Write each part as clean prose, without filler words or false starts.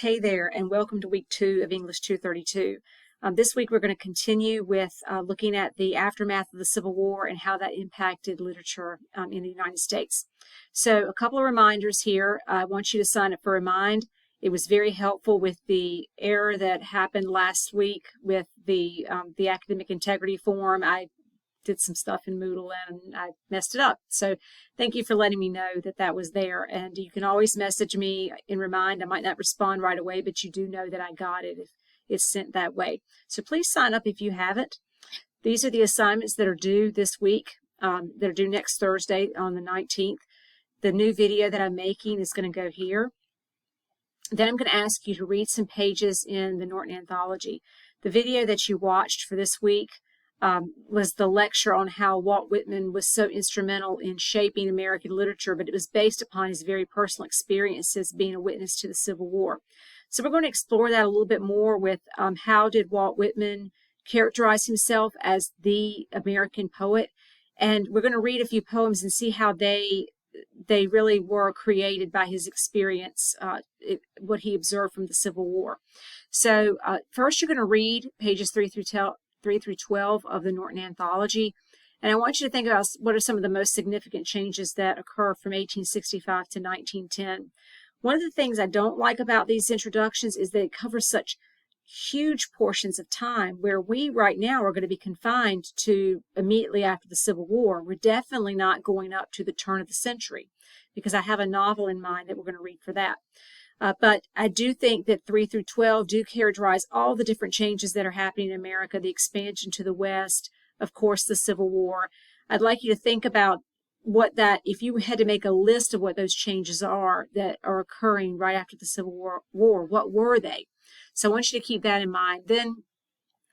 Hey there, and welcome to week 2 of English 232. This week we're going to continue with looking at the aftermath of the Civil War and how that impacted literature in the United States. So a couple of reminders here. I want you to sign up for Remind. It was very helpful with the error that happened last week with the academic integrity form. I did some stuff in Moodle and I messed it up. So thank you for letting me know that that was there. And you can always message me in Remind. I might not respond right away, but you do know that I got it if it's sent that way. So please sign up if you haven't. These are the assignments that are due this week. That are due next Thursday on the 19th. The new video that I'm making is going to go here. Then I'm going to ask you to read some pages in the Norton Anthology. The video that you watched for this week was the lecture on how Walt Whitman was so instrumental in shaping American literature, but it was based upon his very personal experiences being a witness to the Civil War. So we're going to explore that a little bit more with how did Walt Whitman characterize himself as the American poet, and we're going to read a few poems and see how they really were created by his experience, what he observed from the Civil War. So first you're going to read pages 3 through 12 of the Norton Anthology. And I want you to think about what are some of the most significant changes that occur from 1865 to 1910. One of the things I don't like about these introductions is that it covers such huge portions of time where we right now are going to be confined to immediately after the Civil War. We're definitely not going up to the turn of the century because I have a novel in mind that we're going to read for that. But I do think that 3 through 12 do characterize all the different changes that are happening in America, the expansion to the West, of course, the Civil War. I'd like you to think about if you had to make a list of what those changes are that are occurring right after the Civil War, what were they? So I want you to keep that in mind. Then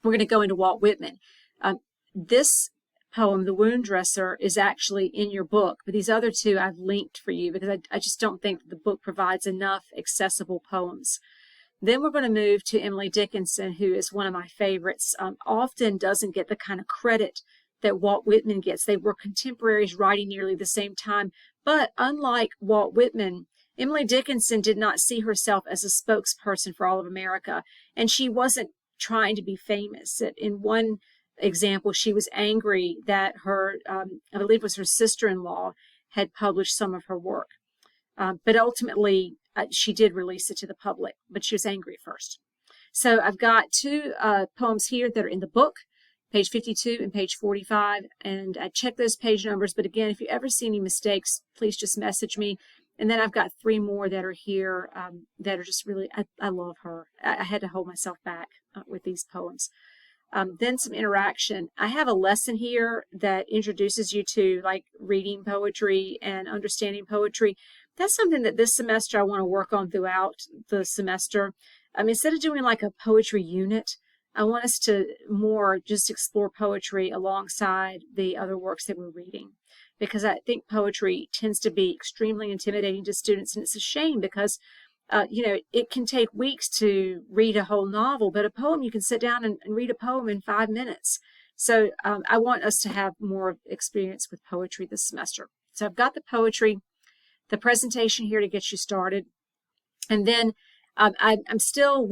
we're going to go into Walt Whitman. This poem, The Wound Dresser, is actually in your book, but these other two I've linked for you because I just don't think that the book provides enough accessible poems. Then we're going to move to Emily Dickinson, who is one of my favorites, often doesn't get the kind of credit that Walt Whitman gets. They were contemporaries writing nearly the same time, but unlike Walt Whitman, Emily Dickinson did not see herself as a spokesperson for all of America, and she wasn't trying to be famous. In one example, she was angry that her, I believe it was her sister-in-law, had published some of her work. But ultimately, she did release it to the public, but she was angry first. So I've got two poems here that are in the book, page 52 and page 45, and I checked those page numbers. But again, if you ever see any mistakes, please just message me. And then I've got 3 more that are here that are just really, I love her. I had to hold myself back with these poems. Then some interaction. I have a lesson here that introduces you to like reading poetry and understanding poetry. That's something that this semester I want to work on throughout the semester. Instead of doing like a poetry unit, I want us to more just explore poetry alongside the other works that we're reading, because I think poetry tends to be extremely intimidating to students, and it's a shame because it can take weeks to read a whole novel, but a poem, you can sit down and read a poem in 5 minutes. So I want us to have more experience with poetry this semester. So I've got the poetry, the presentation here to get you started. And then I'm still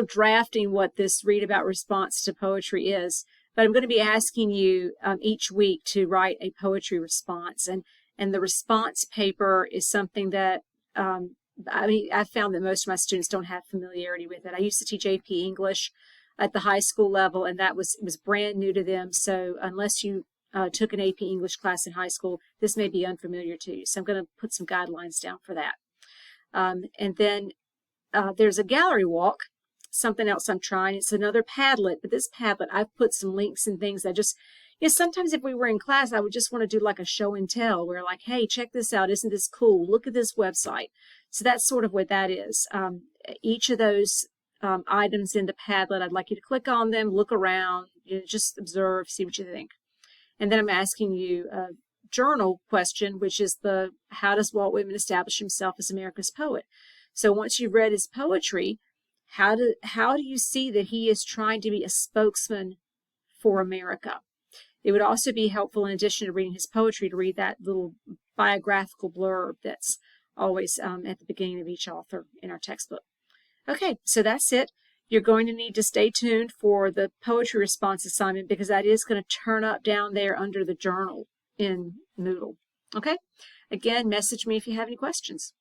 drafting what this Read About response to poetry is, but I'm going to be asking you each week to write a poetry response. And the response paper is something that, I found that most of my students don't have familiarity with it. I used to teach AP English at the high school level, and it was brand new to them. So unless you took an AP English class in high school, this may be unfamiliar to you. So I'm going to put some guidelines down for that. And then there's a gallery walk, something else I'm trying. It's another Padlet, but this Padlet, I've put some links and things that just, sometimes if we were in class, I would just want to do like a show and tell where like, hey, check this out. Isn't this cool? Look at this website. So that's sort of what that is. Each of those items in the Padlet, I'd like you to click on them, look around, just observe, see what you think. And then I'm asking you a journal question, which is how does Walt Whitman establish himself as America's poet? So once you've read his poetry, how do you see that he is trying to be a spokesman for America? It would also be helpful, in addition to reading his poetry, to read that little biographical blurb that's always at the beginning of each author in our textbook. Okay, so that's it. You're going to need to stay tuned for the poetry response assignment because that is going to turn up down there under the journal in Moodle. Okay? Again, message me if you have any questions.